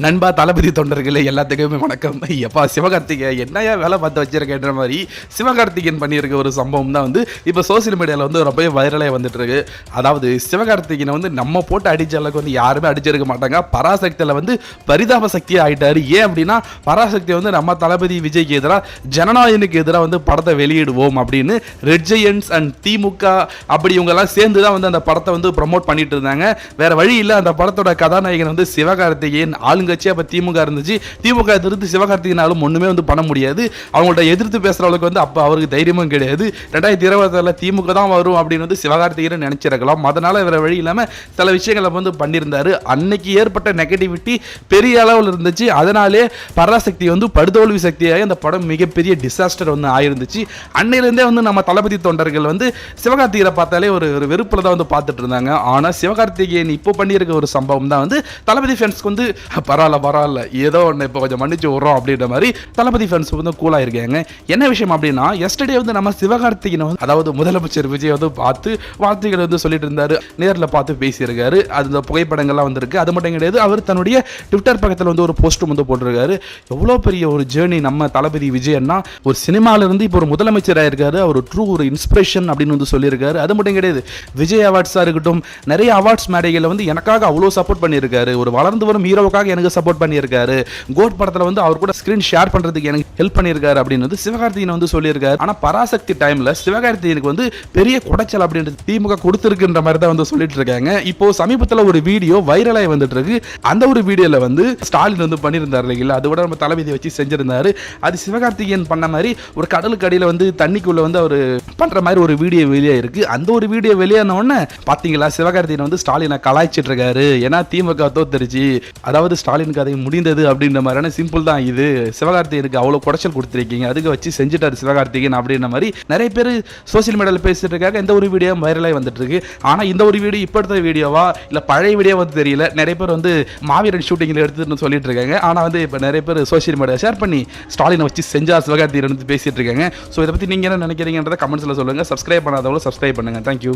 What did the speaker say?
நண்பா தளபதி தொண்டர்களே எல்லாத்துக்குமே வணக்கம். எப்பா சிவகார்த்திகேயன் என்னையா வேலை பார்த்து வச்சிருக்கேன்ற மாதிரி சிவகார்த்திகேயன் பண்ணியிருக்க ஒரு சம்பவம் தான் வந்து இப்போ சோசியல் மீடியாவில் வந்து ரொம்பவே வைரலாக வந்துட்டு இருக்கு. அதாவது சிவகார்த்திகேயனை வந்து நம்ம போட்டு அடிச்ச அளவுக்கு வந்து யாருமே அடிச்சிருக்க மாட்டாங்க. பராசக்தியில் வந்து பரிதாப சக்தியாக ஆயிட்டாரு. ஏன் அப்படின்னா பராசக்தி வந்து நம்ம தளபதி விஜய்க்கு எதிராக ஜனநாயகனுக்கு எதிராக வந்து படத்தை வெளியிடுவோம் அப்படின்னு ரெட் ஜெயன்ட்ஸ் அண்ட் திமுக அப்படி இவங்கெல்லாம் சேர்ந்து தான் வந்து அந்த படத்தை வந்து ப்ரமோட் பண்ணிட்டு இருந்தாங்க. வேற வழி இல்லை, அந்த படத்தோட கதாநாயகன் வந்து சிவகார்த்திகேயன் ஆளுங்கட்சியா அப்ப திமுக இருந்துச்சு. திமுக எதிர்த்து சிவகார்த்திகேயனாலும் ஒண்ணுமே வந்து பண்ண முடியாது. அவங்கள்ட்ட எதிர்த்து பேசுற அளவுக்கு வந்து அப்ப அவருக்கு தைரியமும் கிடையாது. 2026 திமுக தான் வரும் அப்படின்னு வந்து சிவகார்த்திகேயன் நினைச்சிருக்கலாம். அதனால வேற வழி இல்லாம சில விஷயங்களை வந்து பண்ணியிருந்தாரு. அன்னைக்கு ஏற்பட்ட நெகட்டிவிட்டி பெரிய அளவில் இருந்துச்சு. அதனாலே பராசக்தி வந்து படுதோல்வி சக்தியாகி அந்த படம் மிகப்பெரிய டிசாஸ்டர் வந்து ஆயிருந்துச்சு. அன்னையிலிருந்தே வந்து நம்ம தளபதி தொண்டர்கள் வந்து சிவகார்த்திகேயனை பார்த்தாலே ஒரு வெறுப்புல தான் வந்து பார்த்துட்டு இருந்தாங்க. ஆனா சிவகார்த்திகேயன் இப்போ பண்ணியிருக்க ஒரு சம்பவம் தான் வந்து தளபதி ஃபேன்ஸ்க்கு வந்து பரவாயில்ல ஏதோ ஒன்று இப்போ கொஞ்சம் மன்னிச்சு விடுறோம் அப்படின்ற மாதிரி தளபதி ஃபேன்ஸ் வந்து கூலாக இருக்காங்க. என்ன விஷயம் அப்படின்னா எஸ்டர்டே வந்து நம்ம சிவகார்த்திகேயனை வந்து அதாவது முதலமைச்சர் விஜய் வந்து பார்த்து வார்த்தைகள் வந்து சொல்லிட்டு இருந்தாரு. நேரில் பார்த்து பேசியிருக்காரு. அந்த புகைப்படங்கள்லாம் வந்திருக்கு. அது மட்டும் கிடையாது, அவர் தன்னுடைய ட்விட்டர் பக்கத்தில் வந்து ஒரு போஸ்ட்டும் வந்து போட்டிருக்காரு. எவ்வளோ பெரிய ஒரு ஜேர்னி நம்ம தளபதி விஜய்னா ஒரு சினிமாவிலிருந்து இப்போ ஒரு முதலமைச்சராக இருக்காரு. அவர் ட்ரூ ஒரு இன்ஸ்பிரேஷன் அப்படின்னு வந்து சொல்லியிருக்காரு. அது மட்டும் கிடையாது, விஜய் அவார்ட்ஸாக இருக்கட்டும், நிறைய அவார்ட்ஸ் மேடைகளில் வந்து எனக்காக அவ்வளோ சப்போர்ட் பண்ணியிருக்காரு. ஒரு வளர்ந்து வரும் ஹீரோவுக்காக எனக்கு சப்போர்ட் பண்ணியிருக்காரு. கோட் படத்துல வந்து அவர் கூட ஸ்கிரீன் ஷேர் பண்றதுக்கு எனக்கு ஹெல்ப் பண்ணியிருக்காரு அப்படின்னு வந்து சிவகார்த்திகேயன் வந்து சொல்லியிருக்காரு. ஆனா பராசக்தி டைம்ல சிவகார்த்திகேயனுக்கு வந்து பெரிய குடைச்சல் அப்படின்றது திமுக கொடுத்திருக்குன்ற மாதிரி தான் வந்து சொல்லிட்டு இருக்காங்க. இப்போ சமீபத்தில் ஒரு வீடியோ வைரலாகி வந்துட்டு இருக்கு. அந்த ஒரு வீடியோல வந்து ஸ்டாலின் வந்து பண்ணியிருந்தாரு இல்லைங்களா, அது கூட நம்ம தளபதி வச்சு செஞ்சிருந்தாரு. அது சிவகார்த்திகேயன் பண்ண மாதிரி ஒரு கடலுக்கு அடியில் வந்து தண்ணிக்குள்ள வந்து அவர் பண்ற மாதிரி ஒரு வீடியோ வெளியே இருக்கு. அந்த ஒரு வீடியோ வெளியான உடனே பாத்தீங்களா சிவகார்த்திகேயன் வந்து ஸ்டாலினை கலாய்ச்சிட்டு இருக்காரு. ஏன்னா திமுக தோத்துருச்சு, அதாவது ஸ்டாலினுக்கு அதை முடிந்தது அப்படின்ற மாதிரியான சிம்பிள் தான் இது. சிவகார்த்திகேயனுக்கு அவ்வளோ குடைச்சல் கொடுத்துருக்கீங்க, அதுக்கு வச்சு செஞ்சுட்டாரு சிவகார்த்திகேயன் அப்படின்ற மாதிரி நிறைய பேர் சோசியல் மீடியாவில் பேசிட்டு இருக்காங்க. இந்த ஒரு வீடியோ வைரலாக வந்துட்டு இருக்கு. ஆனால் இந்த ஒரு வீடியோ இப்போ எடுத்த வீடியோவா இல்லை பழைய வீடியோ வந்து தெரியல. நிறைய பேர் வந்து மாவீரன் ஷூட்டிங்கில் எடுத்துன்னு சொல்லிட்டு இருக்காங்க. ஆனால் வந்து இப்போ நிறைய பேர் சோசியல் மீடியா ஷேர் பண்ணி ஸ்டாலினை வச்சு செஞ்சா சிவகார்த்திகேயன் வந்து பேசிட்டு இருக்காங்க. ஸோ இதை பற்றி நீங்கள் என்ன நினைக்கிறீங்கன்றத கமெண்ட்ஸில் சொல்லுங்கள். சப்ஸ்கிரைப் பண்ணாதவங்களும் சப்ஸ்கிரைப் பண்ணுங்கள். தேங்க்யூ.